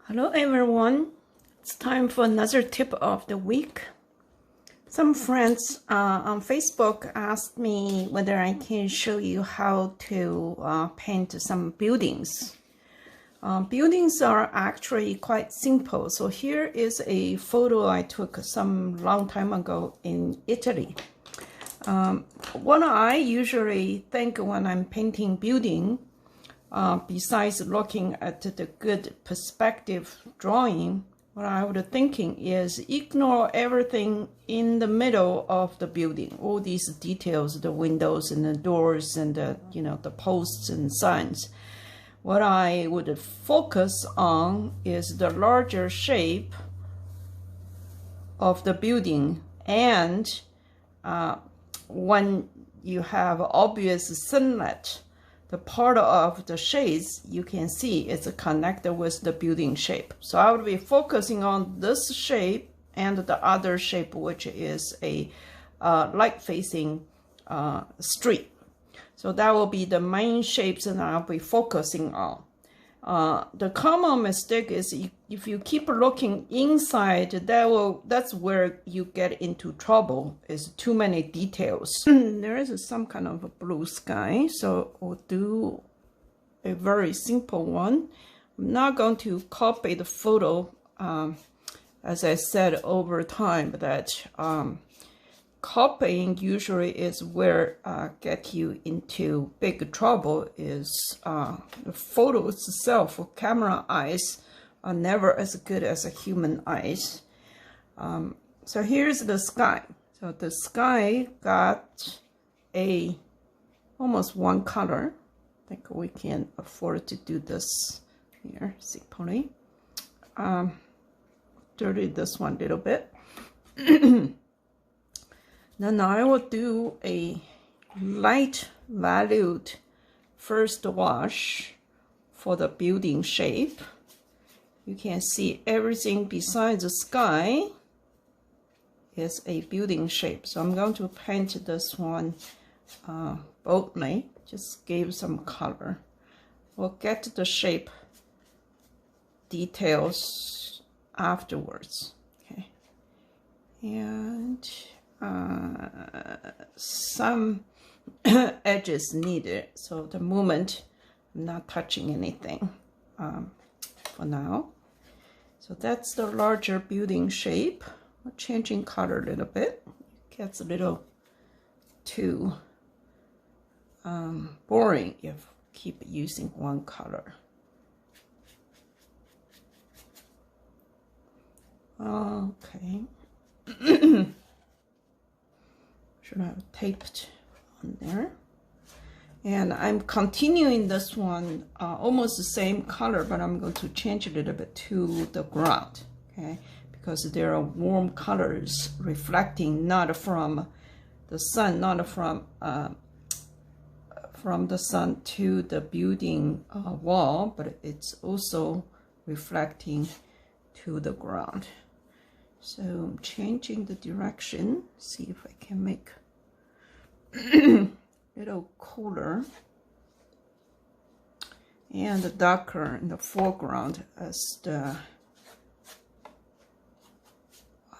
Hello everyone, it's time for another tip of the week. Some friends on Facebook asked me whether I can show you how to paint some buildings. Buildings are actually quite simple. So here is a photo I took some long time ago in Italy. What I usually think when I'm painting building, besides looking at the good perspective drawing, what I was thinking is ignore everything in the middle of the building, all these details, the windows and the doors and the posts and signs. What I would focus on is the larger shape of the building, and when you have obvious sunlight, the part of the shades you can see is connected with the building shape. So I will be focusing on this shape and the other shape, which is a light-facing street. So that will be the main shapes that I'll be focusing on. The common mistake is if you keep looking inside, that's where you get into trouble, is too many details. There is some kind of a blue sky, so we'll do a very simple one. I'm not going to copy the photo, as I said over time, that copying usually is where get you into big trouble. Is the photo itself. Camera eyes are never as good as a human eyes. So here's the sky. So the sky got almost one color. I think we can afford to do this here simply. Dirty this one a little bit. Then I will do a light valued first wash for the building shape. You can see everything besides the sky is a building shape. So I'm going to paint this one boldly, just give some color. We'll get the shape details afterwards. Okay, and some edges needed, so the moment I'm not touching anything for now. So that's the larger building shape. I'm changing color a little bit. It gets a little too boring if you keep using one color. Okay. Should have taped on there. And I'm continuing this one almost the same color, but I'm going to change a little bit to the ground, okay? Because there are warm colors reflecting not from the sun, not from the sun to the building wall, but it's also reflecting to the ground. So I'm changing the direction, see if I can make a little cooler and darker in the foreground as the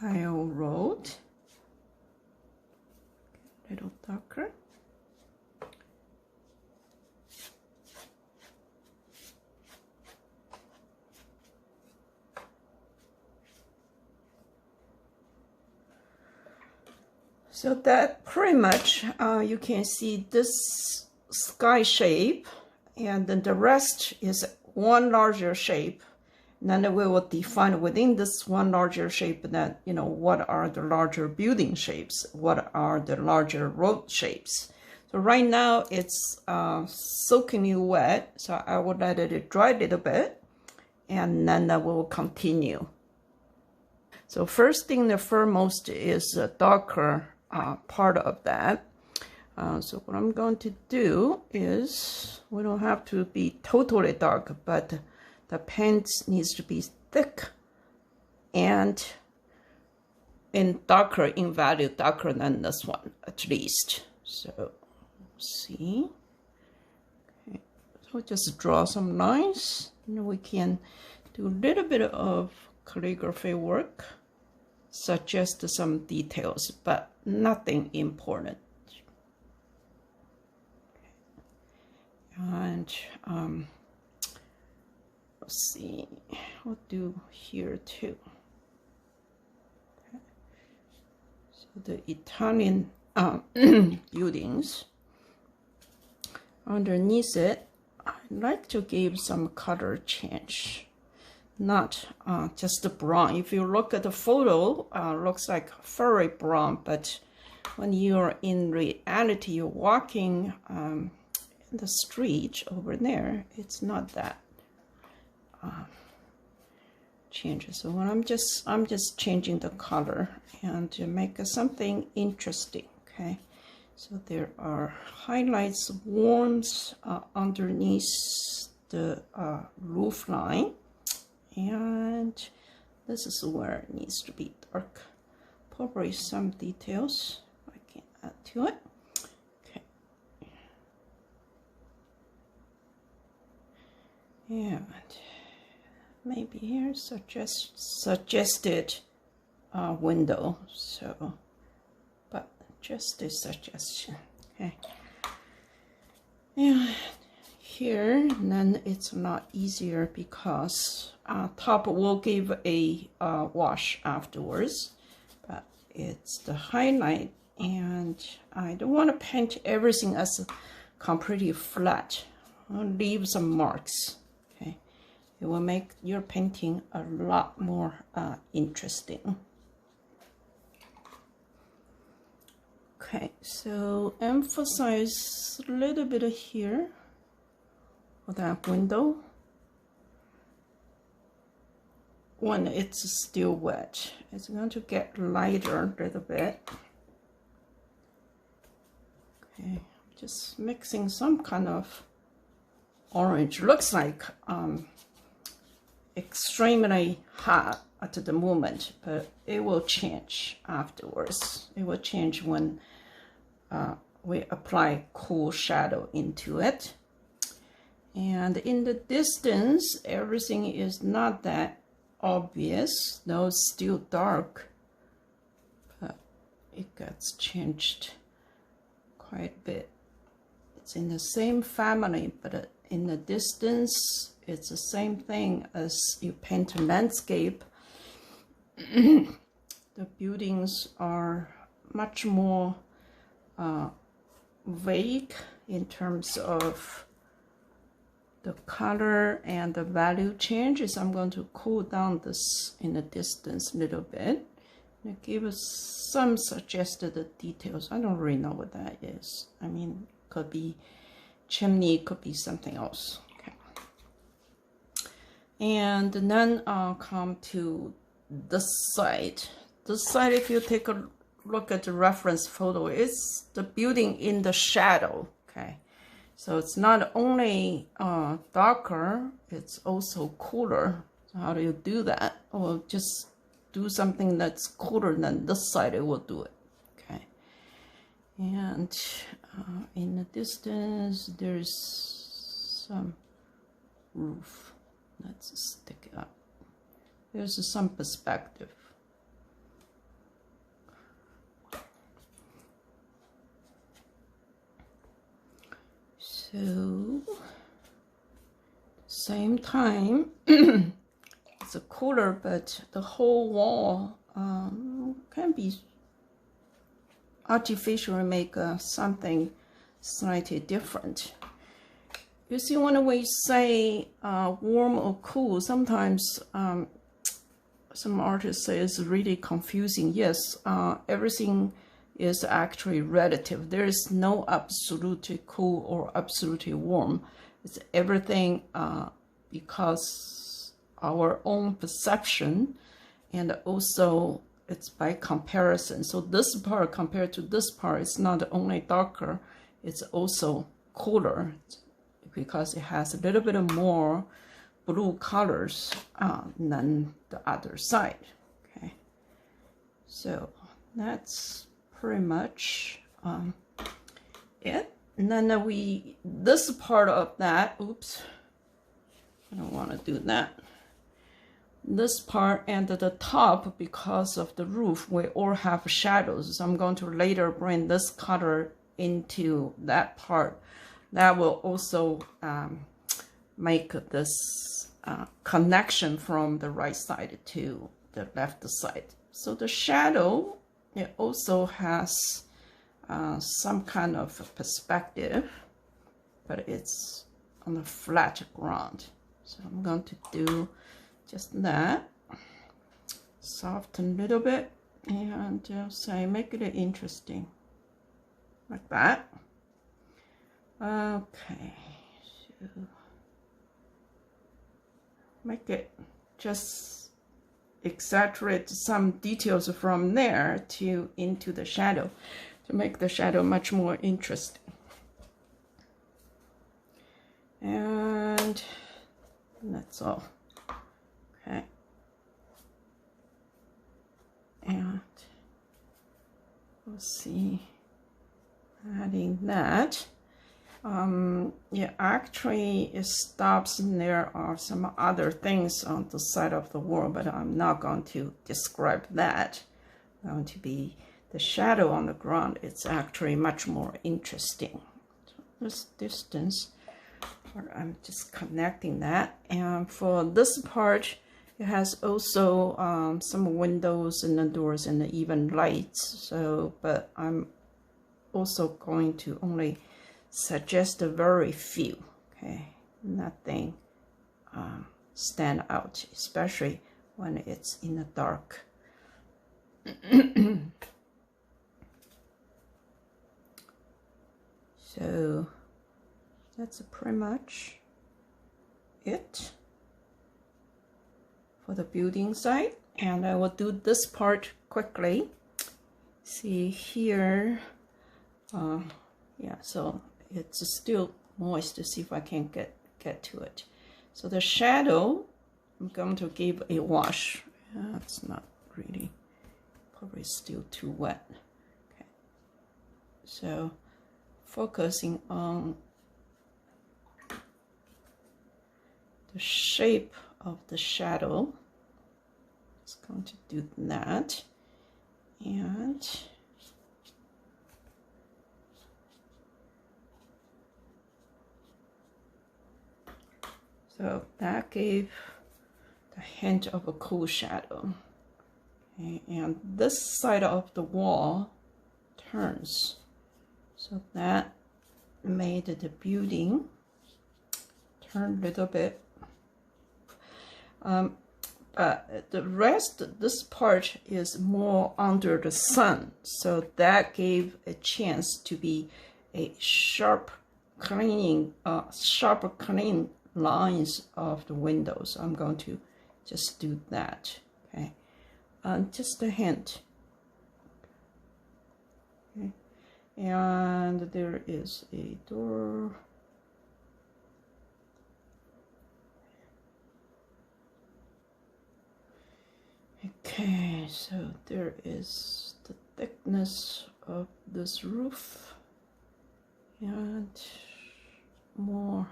aisle road. A little darker. So that pretty much, you can see this sky shape, and then the rest is one larger shape. And then we will define within this one larger shape that, what are the larger building shapes, what are the larger road shapes. So right now it's soakingly wet, so I will let it dry a little bit, and then we will continue. So first thing, the foremost is a darker part of that. So what I'm going to do is, we don't have to be totally dark, but the paint needs to be thick and in value, darker than this one at least. So see, okay. So just draw some lines, and we can do a little bit of calligraphy work, suggest some details, but nothing important. And let's see, I'll do here too. Okay. So the Italian buildings, underneath it, I like to give some color change, not just the brown. If you look at the photo, looks like very brown, but when you're in reality, you're walking in the street over there, it's not that changes. So when I'm just changing the color and to make something interesting. Okay, so there are highlights, warms underneath the roof line, and this is where it needs to be dark. Probably some details I can add to it. Okay, and maybe here suggested window. So, but just a suggestion. Okay. Yeah, here then it's not easier because top will give a wash afterwards, but it's the highlight, and I don't want to paint everything as completely flat. I'll leave some marks. Okay, it will make your painting a lot more interesting. Okay, so emphasize a little bit here for that window when it's still wet. It's going to get lighter a little bit. Okay, just mixing some kind of orange. Looks like extremely hot at the moment, but it will change afterwards. It will change when we apply cool shadow into it. And in the distance, everything is not that obvious. No, it's still dark, but it gets changed quite a bit. It's in the same family, but in the distance, it's the same thing as you paint a landscape. The buildings are much more vague in terms of the color and the value changes. I'm going to cool down this in the distance a little bit and give us some suggested details. I don't really know what that is. I mean, could be chimney, could be something else. Okay. And then I'll come to this side. This side, if you take a look at the reference photo, it's the building in the shadow. Okay, so it's not only darker, it's also cooler. So how do you do that? Well, just do something that's cooler than this side, it will do it. Okay, and in the distance, there's some roof. Let's stick it up. There's some perspective. So, same time, it's a cooler, but the whole wall can be artificially make something slightly different. You see, when we say warm or cool, sometimes some artists say it's really confusing. Yes, everything is actually relative. There is no absolutely cool or absolutely warm. It's everything because our own perception, and also it's by comparison. So this part compared to this part is not only darker, it's also cooler because it has a little bit more blue colors than the other side. Okay, so that's pretty much it. And then this part of that, oops, I don't want to do that. this part and the top, because of the roof, we all have shadows. So I'm going to later bring this color into that part. That will also make this connection from the right side to the left side. So the shadow, it also has some kind of perspective, but it's on a flat ground. So I'm going to do just that, soften a little bit, and say make it interesting, like that. Okay, so make it just exaggerate some details from there to into the shadow to make the shadow much more interesting. And that's all. Okay. And we'll see, adding that. Yeah, actually it stops, and there are some other things on the side of the wall, but I'm not going to describe that. It's going to be the shadow on the ground. It's actually much more interesting. So this distance, I'm just connecting that. And for this part, it has also some windows and the doors and even lights. So, but I'm also going to only suggest a very few. Okay, nothing stand out, especially when it's in the dark. So that's pretty much it for the building side, and I will do this part quickly. See here, yeah, so it's still moist, to see if I can get to it. So the shadow, I'm going to give a wash. It's not really, probably still too wet. Okay, so focusing on the shape of the shadow. It's going to do that, and so that gave the hint of a cool shadow. Okay, and this side of the wall turns, so that made the building turn a little bit. But the rest, this part is more under the sun, so that gave a chance to be a sharp clean lines of the windows. I'm going to just do that. Okay, just a hint. Okay, and there is a door. Okay, so there is the thickness of this roof, and more.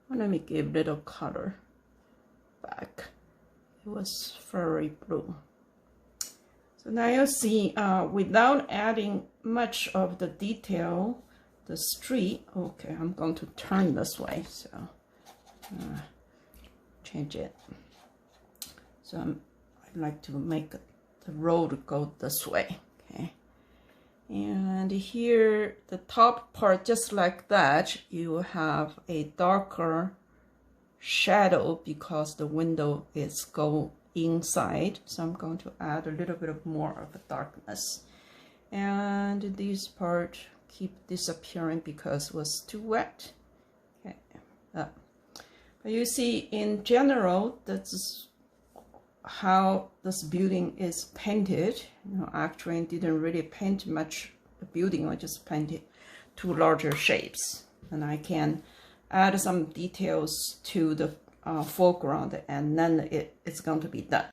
Well, let me give a little color back. It was very blue. So now you'll see, without adding much of the detail, the street. Okay, I'm going to turn this way, so change it. So I'd like to make the road go this way. Okay, and here the top part, just like that, you have a darker shadow because the window is go inside. So I'm going to add a little bit of more of a darkness, and this part keep disappearing because it was too wet. Okay, but you see, in general, that's how this building is painted. You know, actually I didn't really paint much the building, I just painted two larger shapes, and I can add some details to the foreground, and then it's going to be done.